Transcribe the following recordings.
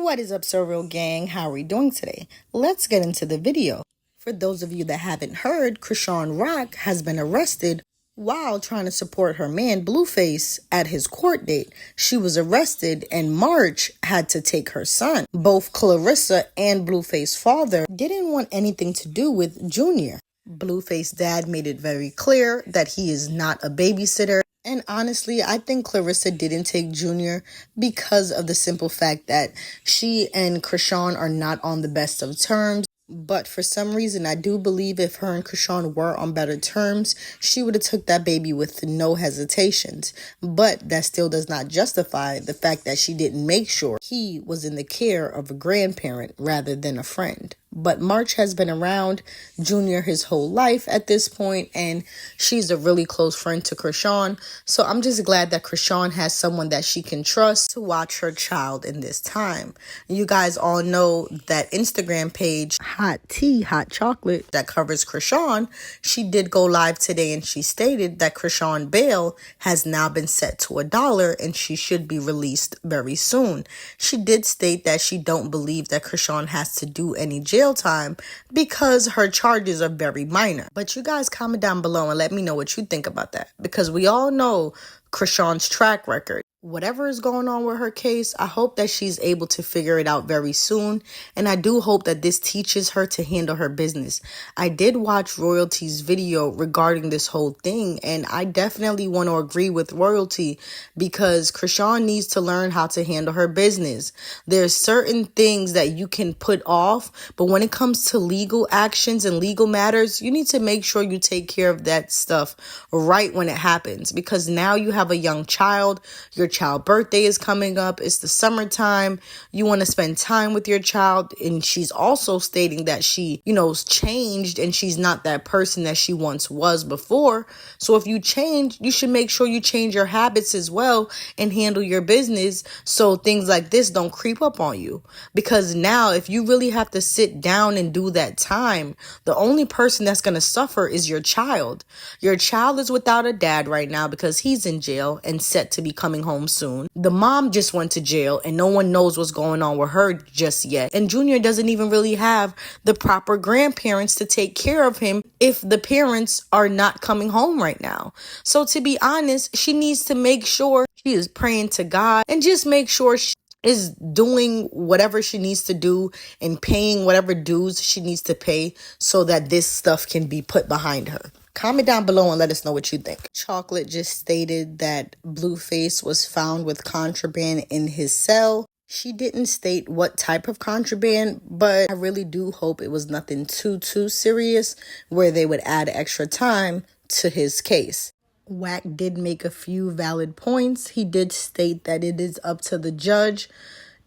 What is up, SoReal gang? How are we doing today? Let's get into the video. For those of you that haven't heard, Chrisean Rock has been arrested while trying to support her man Blueface at his court date. She was arrested and March had to take her son. Both Clarissa and Blueface's father didn't want anything to do with Junior. Blueface's dad made it very clear that he is not a babysitter. And honestly, I think Clarissa didn't take Junior because of the simple fact that she and Chrisean are not on the best of terms. But for some reason, I do believe if her and Chrisean were on better terms, she would have took that baby with no hesitations. But that still does not justify the fact that she didn't make sure he was in the care of a grandparent rather than a friend. But March has been around Junior his whole life at this point, and she's a really close friend to Chrisean. So I'm just glad that Chrisean has someone that she can trust to watch her child in this time. You guys all know that Instagram page, Hot Tea, Hot Chocolate, that covers Chrisean. She did go live today and she stated that Chrisean bail has now been set to $1 and she should be released very soon. She did state that she don't believe that Chrisean has to do any jail time because her charges are very minor. But you guys comment down below and let me know what you think about that, because we all know Chrisean's track record. Whatever is going on with her case, I hope that she's able to figure it out very soon. And I do hope that this teaches her to handle her business. I did watch SoRealTea's video regarding this whole thing, and I definitely want to agree with SoRealTea because Chrisean needs to learn how to handle her business. There's certain things that you can put off, but when it comes to legal actions and legal matters, you need to make sure you take care of that stuff right when it happens, because now you have a young child. Your child birthday is coming up. It's the summertime. You want to spend time with your child. And she's also stating that she, changed and she's not that person that she once was before. So if you change, you should make sure you change your habits as well and handle your business so things like this don't creep up on you. Because now if you really have to sit down and do that time, the only person that's going to suffer is your child. Your child is without a dad right now because he's in jail and set to be coming home soon. The mom just went to jail and no one knows what's going on with her just yet. And Junior doesn't even really have the proper grandparents to take care of him if the parents are not coming home right now. So to be honest, she needs to make sure she is praying to God and just make sure she is doing whatever she needs to do and paying whatever dues she needs to pay so that this stuff can be put behind her. Comment down below and let us know what you think. Chocolate just stated that Blueface was found with contraband in his cell. She didn't state what type of contraband, but I really do hope it was nothing too serious where they would add extra time to his case. Wack did make a few valid points. He did state that it is up to the judge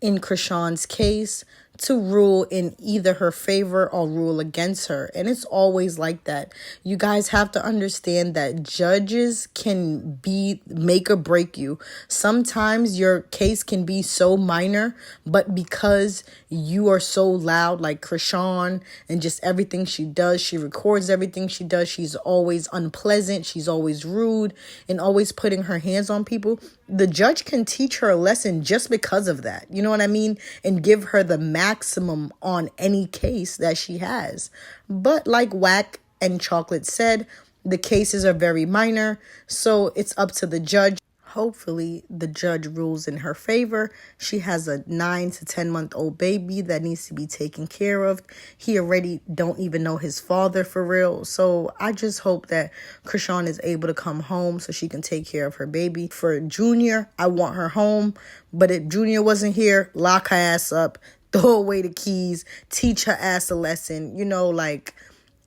in Chrisean's case to rule in either her favor or rule against her. And it's always like that. You guys have to understand that judges can make or break you. Sometimes your case can be so minor, but because you are so loud like Chrisean and just everything she does, she records everything she does. She's always unpleasant. She's always rude and always putting her hands on people. The judge can teach her a lesson just because of that. You know what I mean? And give her the maximum on any case that she has. But like Wack and Chocolate said, the cases are very minor, so it's up to the judge. Hopefully the judge rules in her favor. She has a 9 to 10-month-old baby that needs to be taken care of. He already don't even know his father for real. So I just hope that Chrisean is able to come home so she can take care of her baby. For Junior, I want her home. But if Junior wasn't here, lock her ass up, throw away the keys, teach her ass a lesson.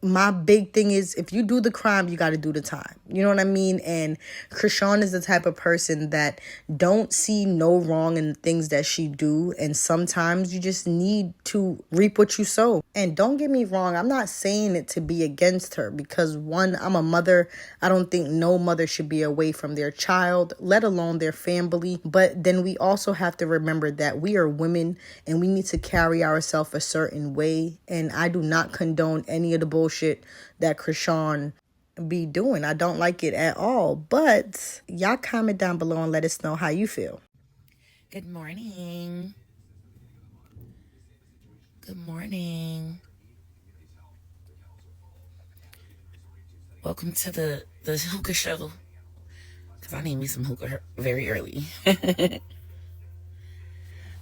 My big thing is if you do the crime, you got to do the time. You know what I mean? And Chrisean is the type of person that don't see no wrong in the things that she do. And sometimes you just need to reap what you sow. And don't get me wrong, I'm not saying it to be against her because one, I'm a mother. I don't think no mother should be away from their child, let alone their family. But then we also have to remember that we are women and we need to carry ourselves a certain way. And I do not condone any of the bullshit that Chrisean be doing. I don't like it at all. But y'all comment down below and let us know how you feel. Good morning. Good morning. Welcome to the hookah show. Because I need me some hookah very early. Good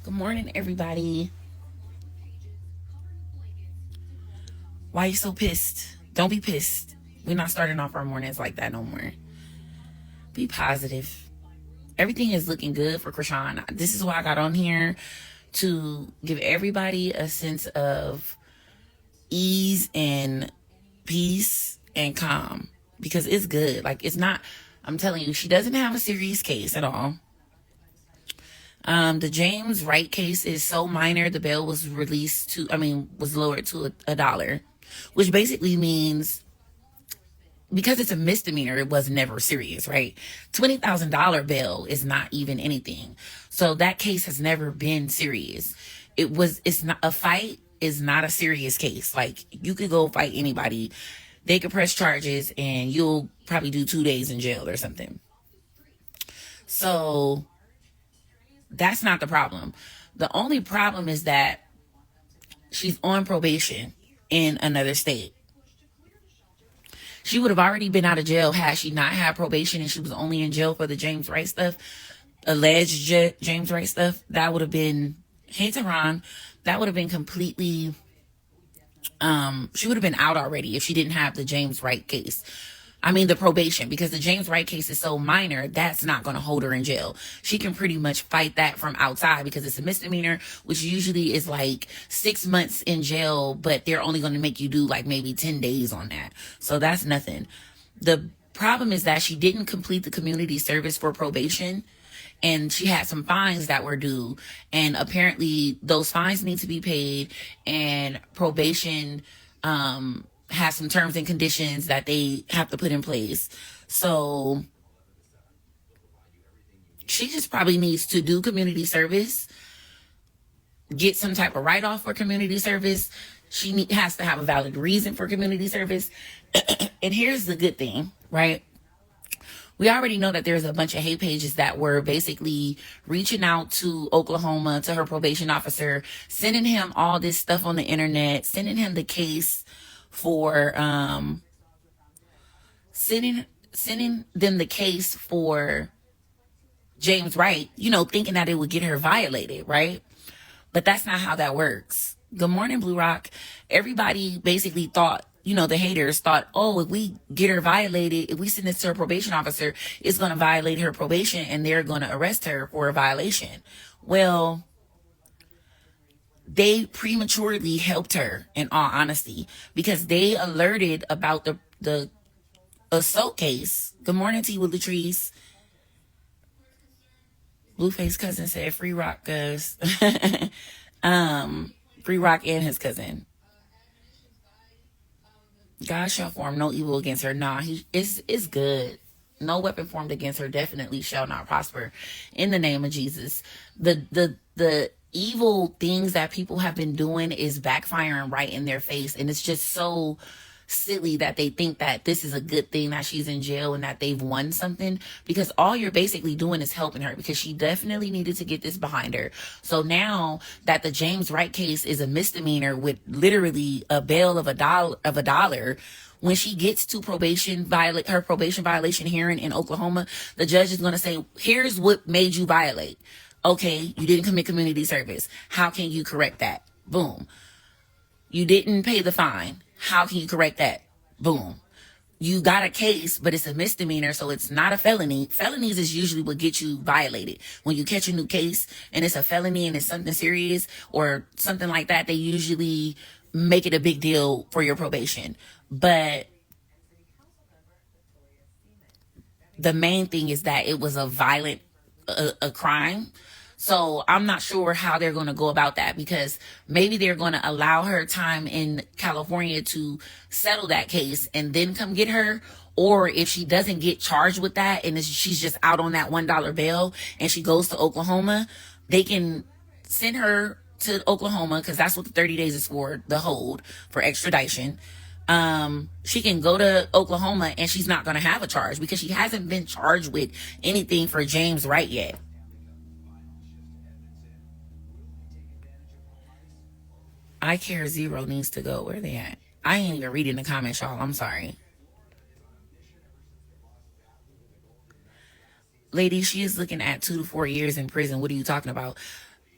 morning, everybody. Why are you so pissed? Don't be pissed. We're not starting off our mornings like that no more. Be positive. Everything is looking good for Chrisean. This is why I got on here, to give everybody a sense of ease and peace and calm, because it's good. Like, it's not, I'm telling you, she doesn't have a serious case at all. The James Wright case is so minor. The bail was was lowered to $1, which basically means, because it's a misdemeanor, it was never serious, right? $20,000 bail is not even anything. So that case has never been serious. It's not a fight, is not a serious case. Like, you could go fight anybody. They could press charges and you'll probably do 2 days in jail or something. So that's not the problem. The only problem is that she's on probation in another state. She would have already been out of jail had she not had probation and she was only in jail for the James Wright stuff, alleged James Wright stuff. That would have been, hey Tehran, that would have been completely, she would have been out already if she didn't have the James Wright case. I mean, the probation, because the James Wright case is so minor, that's not going to hold her in jail. She can pretty much fight that from outside because it's a misdemeanor, which usually is like 6 months in jail, but they're only going to make you do like maybe 10 days on that. So that's nothing. The problem is that she didn't complete the community service for probation, and she had some fines that were due, and apparently those fines need to be paid, and probation, has some terms and conditions that they have to put in place. So she just probably needs to do community service, get some type of write-off for community service. She has to have a valid reason for community service. And here's the good thing, right? We already know that there's a bunch of hate pages that were basically reaching out to Oklahoma, to her probation officer, sending him all this stuff on the internet, sending him the case for sending them the case for James Wright, thinking that it would get her violated, right? But that's not how that works. Good morning, Blue Rock. Everybody basically thought, the haters thought, oh, if we get her violated, if we send this to her probation officer, it's going to violate her probation and they're going to arrest her for a violation. Well, they prematurely helped her, in all honesty, because they alerted about the assault case. Good morning to you, with Latrice. Blueface cousin said free rock, cuz. Free rock and his cousin. God shall form no evil against her. Nah, it's good. No weapon formed against her definitely shall not prosper, in the name of Jesus. The evil things that people have been doing is backfiring right in their face, and it's just so silly that they think that this is a good thing that she's in jail and that they've won something, because all you're basically doing is helping her, because she definitely needed to get this behind her. So now that the James Wright case is a misdemeanor with literally a bail of $1, when she gets to her probation violation hearing in Oklahoma, the judge is going to say, here's what made you violate. Okay, you didn't commit community service. How can you correct that? Boom. You didn't pay the fine. How can you correct that? Boom. You got a case, but it's a misdemeanor, so it's not a felony. Felonies is usually what gets you violated. When you catch a new case and it's a felony and it's something serious or something like that, they usually make it a big deal for your probation. But the main thing is that it was a violent a crime. So I'm not sure how they're going to go about that, because maybe they're going to allow her time in California to settle that case and then come get her. Or if she doesn't get charged with that and she's just out on that $1 bail and she goes to Oklahoma, they can send her to Oklahoma, because that's what the 30 days is for, the hold for extradition. She can go to Oklahoma and she's not going to have a charge, because she hasn't been charged with anything for James Wright yet. I Care Zero needs to go. Where they at? I ain't even reading the comments, y'all. I'm sorry. Lady, she is looking at 2 to 4 years in prison. What are you talking about?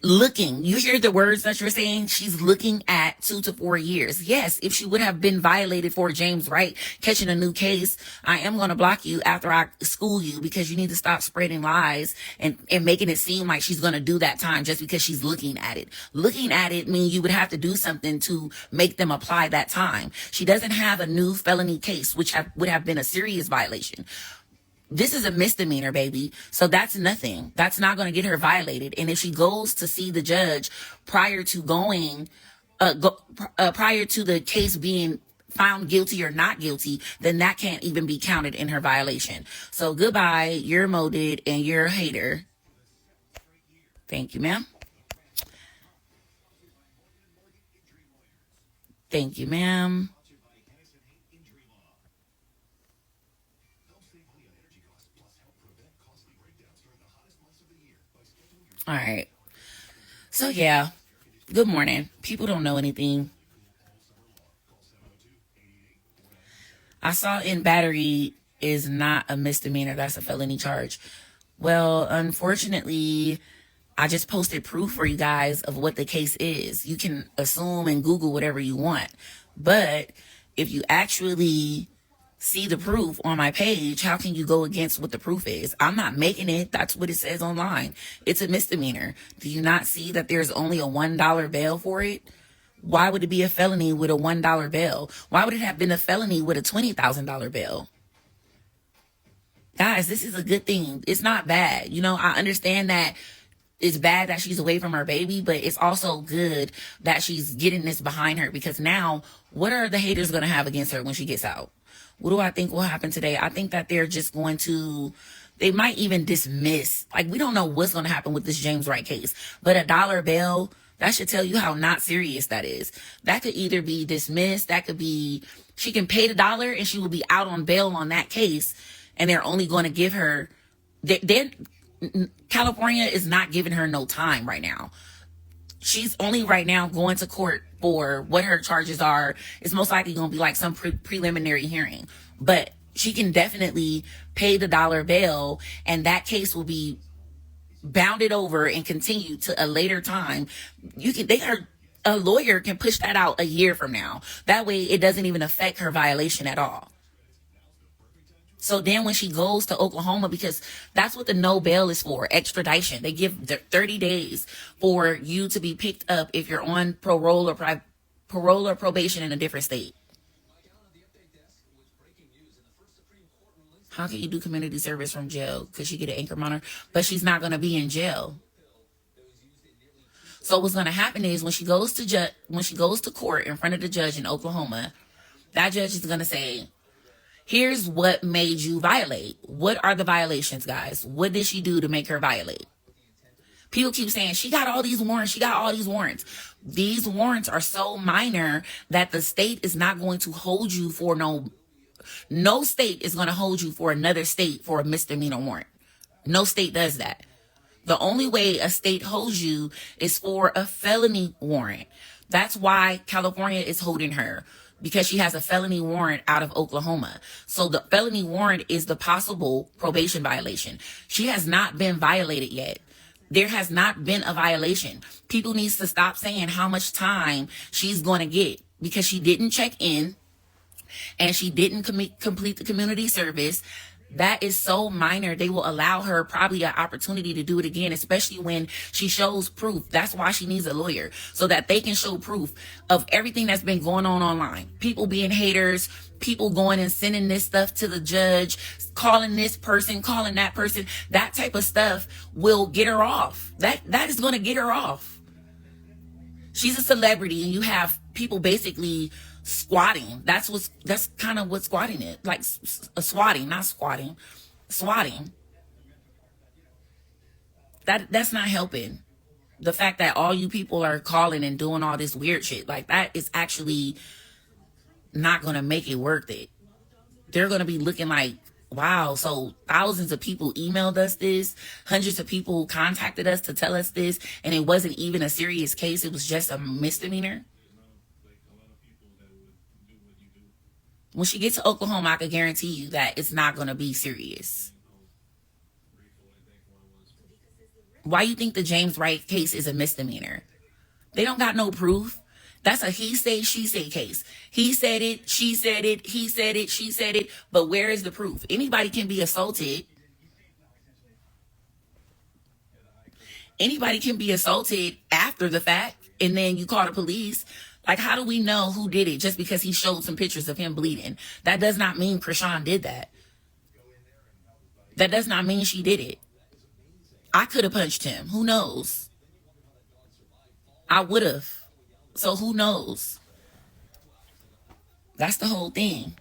Looking, you hear the words that you're saying? She's looking at 2 to 4 years. Yes, if she would have been violated for James Wright catching a new case, I am going to block you after I school you, because you need to stop spreading lies and making it seem like she's going to do that time just because she's looking at it. Looking at it means you would have to do something to make them apply that time. She doesn't have a new felony case, which would have been a serious violation. This is a misdemeanor, baby. So that's nothing. That's not going to get her violated. And if she goes to see the judge prior to prior to the case being found guilty or not guilty, then that can't even be counted in her violation. So goodbye. You're molded and you're a hater. Thank you, ma'am. Thank you, ma'am. All right. So yeah, good morning. People don't know anything. I saw in battery is not a misdemeanor. That's a felony charge. Well, unfortunately, I just posted proof for you guys of what the case is. You can assume and Google whatever you want. But if you actually see the proof on my page, how can you go against what the proof is? I'm not making it. That's what it says online. It's a misdemeanor. Do you not see that there's only a $1 bail for it? Why would it be a felony with a $1 bail? Why would it have been a felony with a $20,000 bail? Guys, this is a good thing. It's not bad. You know, I understand that it's bad that she's away from her baby, but it's also good that she's getting this behind her, because now what are the haters going to have against her when she gets out? What do I think will happen today? I think that they're just going to, they might even dismiss. Like, we don't know what's going to happen with this James Wright case, but a dollar bail, that should tell you how not serious that is. That could either be dismissed. That could be, she can pay the dollar and she will be out on bail on that case. And they're only going to give her, California is not giving her no time right now. She's only right now going to court for what her charges are. It's most likely going to be like some preliminary hearing, but she can definitely pay the dollar bail, and that case will be bounded over and continue to a later time. A lawyer can push that out a year from now. That way it doesn't even affect her violation at all. So then when she goes to Oklahoma, because that's what the no bail is for, extradition. They give 30 days for you to be picked up if you're on parole or probation in a different state. How can you do community service from jail? Could she get an anchor monitor? But she's not going to be in jail. So what's going to happen is when she goes to court in front of the judge in Oklahoma, that judge is going to say, here's what made you violate. What are the violations, guys? What did she do to make her violate? People keep saying, she got all these warrants. She got all these warrants. These warrants are so minor that the state is not going to hold you for no state is going to hold you for another state for a misdemeanor warrant. No state does that. The only way a state holds you is for a felony warrant. That's why California is holding her, because she has a felony warrant out of Oklahoma. So the felony warrant is the possible probation violation. She has not been violated yet. There has not been a violation. People need to stop saying how much time she's going to get, because she didn't check in and she didn't complete the community service. That is so minor. They will allow her probably an opportunity to do it again, especially when she shows proof. That's why she needs a lawyer, so that they can show proof of everything that's been going on online. People being haters, people going and sending this stuff to the judge, calling this person, calling that person. That type of stuff will get her off. That is going to get her off. She's a celebrity, and you have people basically squatting. That's kind of what squatting is. Like swatting, not squatting. Swatting. That's not helping. The fact that all you people are calling and doing all this weird shit, like, that is actually not going to make it worth it. They're going to be looking like, wow, so thousands of people emailed us this, hundreds of people contacted us to tell us this, and it wasn't even a serious case. It was just a misdemeanor. When she gets to Oklahoma, I can guarantee you that it's not going to be serious. Why you think the James Wright case is a misdemeanor? They don't got no proof. That's a he say, she say case. He said it, she said it, he said it, she said it. But where is the proof? Anybody can be assaulted. Anybody can be assaulted after the fact, and then you call the police. Like, how do we know who did it just because he showed some pictures of him bleeding? That does not mean Chrisean did that. That does not mean she did it. I could have punched him. Who knows? I would have. So who knows? That's the whole thing.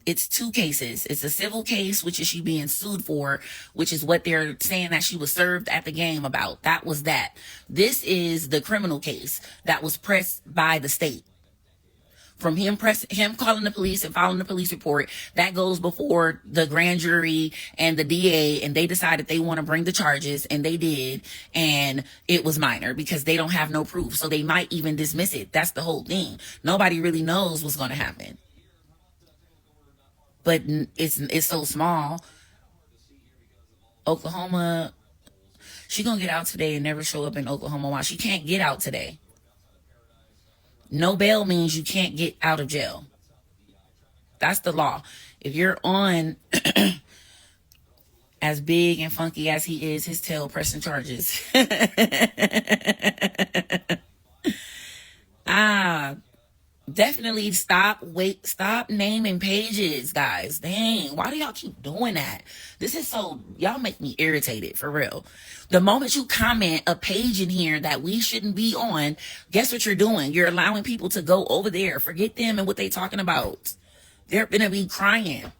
It's two cases. It's a civil case, which is she being sued for, which is what they're saying that she was served at the game about. That was that. This is the criminal case that was pressed by the state. From him calling the police and filing the police report, that goes before the grand jury and the DA, and they decided they want to bring the charges, and they did, and it was minor because they don't have no proof, so they might even dismiss it. That's the whole thing. Nobody really knows what's going to happen, but it's so small. Oklahoma, she gonna get out today and never show up in Oklahoma. Why? She can't get out today. No bail means you can't get out of jail. That's the law. If you're on, as big and funky as he is, his tail pressing charges. Definitely stop naming pages, guys. Dang, why do y'all keep doing that? This is so, y'all make me irritated, for real. The moment you comment a page in here that we shouldn't be on, guess what you're doing? You're allowing people to go over there, forget them and what they talking about. They're gonna be crying.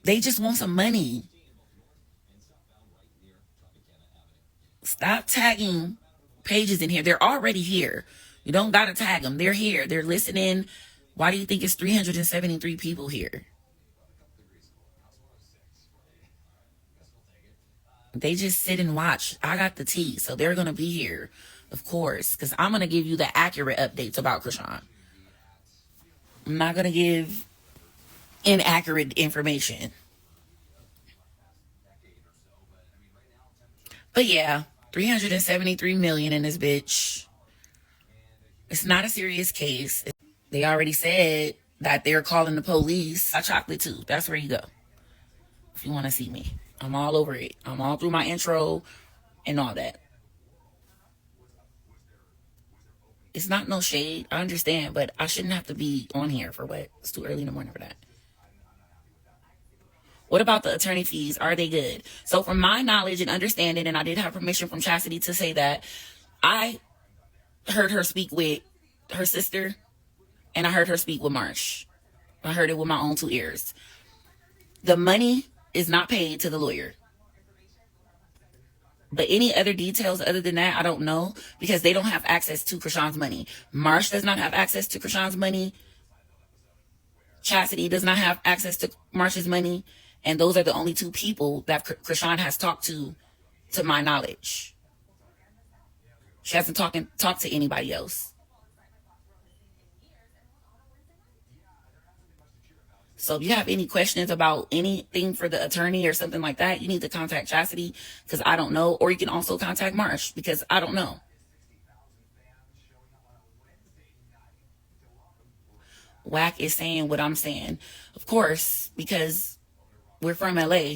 They just want some money. Stop tagging pages in here. They're already here. You don't gotta tag them. They're here. They're listening. Why do you think it's 373 people here? They just sit and watch. I got the tea, so they're gonna be here, of course, because I'm gonna give you the accurate updates about Chrisean. I'm not gonna give inaccurate information. But yeah, 373 million in this bitch. It's not a serious case. They already said that they're calling the police. I chocolate too. That's where you go if you want to see me. I'm all over it. I'm all through my intro and all that. It's not no shade. I understand, but I shouldn't have to be on here for what? It's too early in the morning for that. What about the attorney fees? Are they good? So from my knowledge and understanding, and I did have permission from Chastity to say that, I heard her speak with her sister, and I heard her speak with Marsh. I heard it with my own two ears. The money is not paid to the lawyer. But any other details other than that, I don't know, because they don't have access to Chrisean's money. Marsh does not have access to Chrisean's money. Chastity does not have access to Marsh's money. And those are the only two people that Chrisean has talked to my knowledge. She hasn't talked to anybody else. So if you have any questions about anything for the attorney or something like that, you need to contact Chastity, because I don't know. Or you can also contact Marsh, because I don't know. Whack is saying what I'm saying. Of course, because we're from LA.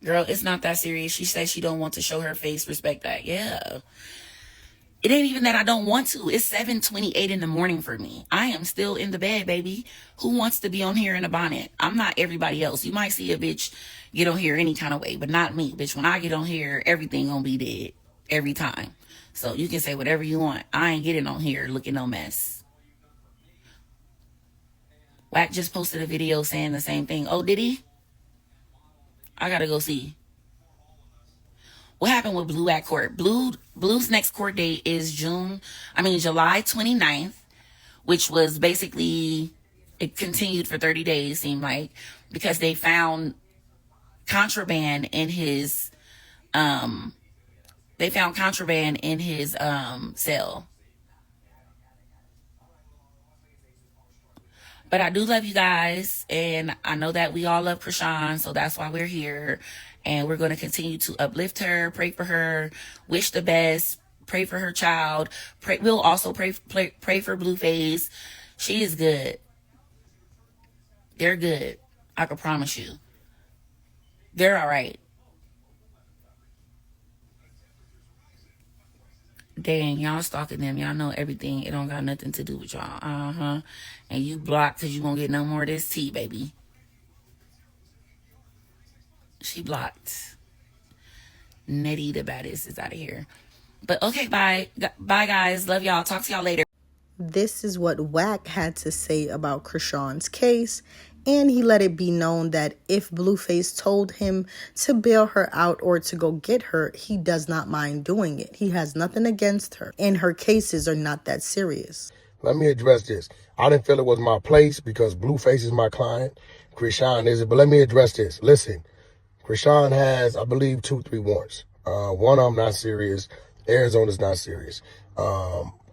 Girl, it's not that serious. She says she don't want to show her face. Respect that. Yeah. It ain't even that I don't want to. It's 7:28 in the morning for me. I am still in the bed, baby. Who wants to be on here in a bonnet? I'm not everybody else. You might see a bitch get on here any kind of way, but not me, bitch. When I get on here, everything gonna be dead. Every time. So you can say whatever you want. I ain't getting on here looking no mess. Wack just posted a video saying the same thing. Oh, did he? I gotta go see. What happened with Blue at court? Blue's next court date is July 29th, which was basically, it continued for 30 days, seemed like, because they found contraband in his they found contraband in his cell. But I do love you guys, and I know that we all love Chrisean, so that's why we're here. And we're going to continue to uplift her, pray for her, wish the best, pray for her child. We'll also pray for Blueface. She is good. They're good. I can promise you. They're all right. Dang, y'all stalking them. Y'all know everything. It don't got nothing to do with y'all. And you blocked because you won't get no more of this tea, baby. She blocked. Nettie the baddest is out of here. But okay, bye. Bye, guys. Love y'all. Talk to y'all later. This is what Wack had to say about Chrisean's case, and he let it be known that if Blueface told him to bail her out or to go get her, he does not mind doing it. He has nothing against her, and her cases are not that serious. Let me address this. I didn't feel it was my place because Blueface is my client. Chrisean isn't, but let me address this. Listen, Chrisean has, I believe, 2-3 warrants. One of them not serious. Arizona's not serious.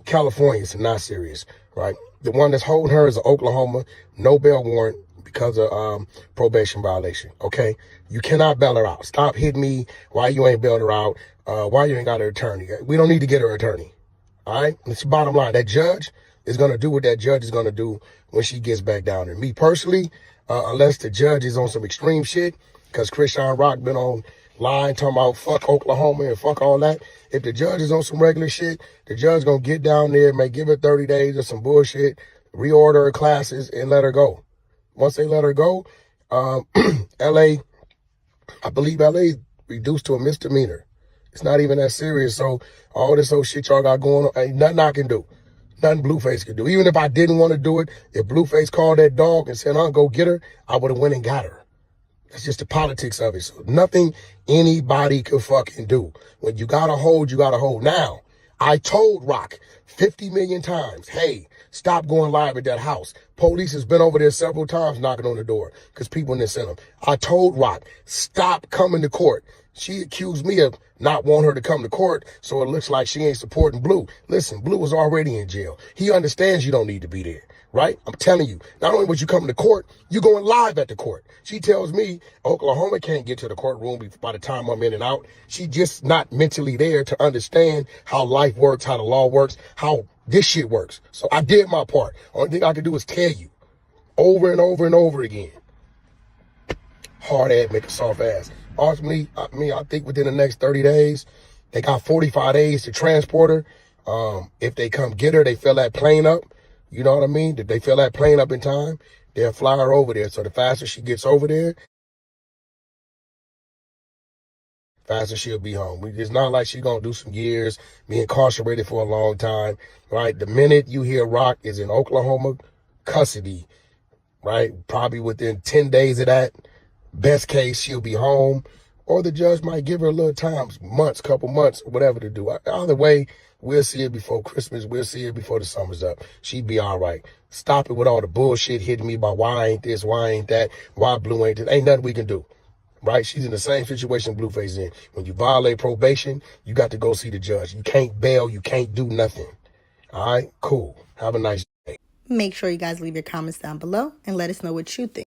California's not serious, right? The one that's holding her is Oklahoma, no bail warrant because of probation violation, okay? You cannot bail her out. Stop hitting me why you ain't bailed her out, why you ain't got her attorney. We don't need to get her attorney, all right? It's the bottom line. That judge is going to do what that judge is going to do when she gets back down there. Me personally, unless the judge is on some extreme shit, because Chrisean Rock been on line talking about fuck Oklahoma and fuck all that. If the judge is on some regular shit, the judge gonna get down there, may give her 30 days or some bullshit, reorder her classes and let her go. Once they let her go, LA, I believe LA is reduced to a misdemeanor. It's not even that serious. So all this old shit y'all got going on, ain't nothing I can do. Nothing Blueface can do. Even if I didn't want to do it, if Blueface called that dog and said, go get her, I would have went and got her. That's just the politics of it. So nothing anybody can fucking do. When you gotta hold, you gotta hold. Now, I told Rock 50 million times, hey, stop going live at that house. Police has been over there several times knocking on the door because people didn't send them. I told Rock, stop coming to court. She accused me of not wanting her to come to court, so it looks like she ain't supporting Blue. Listen, Blue was already in jail. He understands you don't need to be there. Right? I'm telling you, not only was you coming to court, you going live at the court. She tells me Oklahoma can't get to the courtroom by the time I'm in and out. She just not mentally there to understand how life works, how the law works, how this shit works. So I did my part. Only thing I can do is tell you over and over and over again. Hard ass, make a soft ass. Ultimately, I think within the next 30 days, they got 45 days to transport her. If they come get her, they fill that plane up. You know what I mean? If they fill that plane up in time, they'll fly her over there. So the faster she gets over there, faster she'll be home. It's not like she's going to do some years, be incarcerated for a long time, right? The minute you hear Rock is in Oklahoma custody, right? Probably within 10 days of that, best case, she'll be home. Or the judge might give her a little time, months, couple months, whatever to do. Either way, we'll see it before Christmas. We'll see it before the summer's up. She'd be all right. Stop it with all the bullshit hitting me about why ain't this, why ain't that, why Blue ain't this. Ain't nothing we can do, right? She's in the same situation Blueface is in. When you violate probation, you got to go see the judge. You can't bail. You can't do nothing. All right? Cool. Have a nice day. Make sure you guys leave your comments down below and let us know what you think.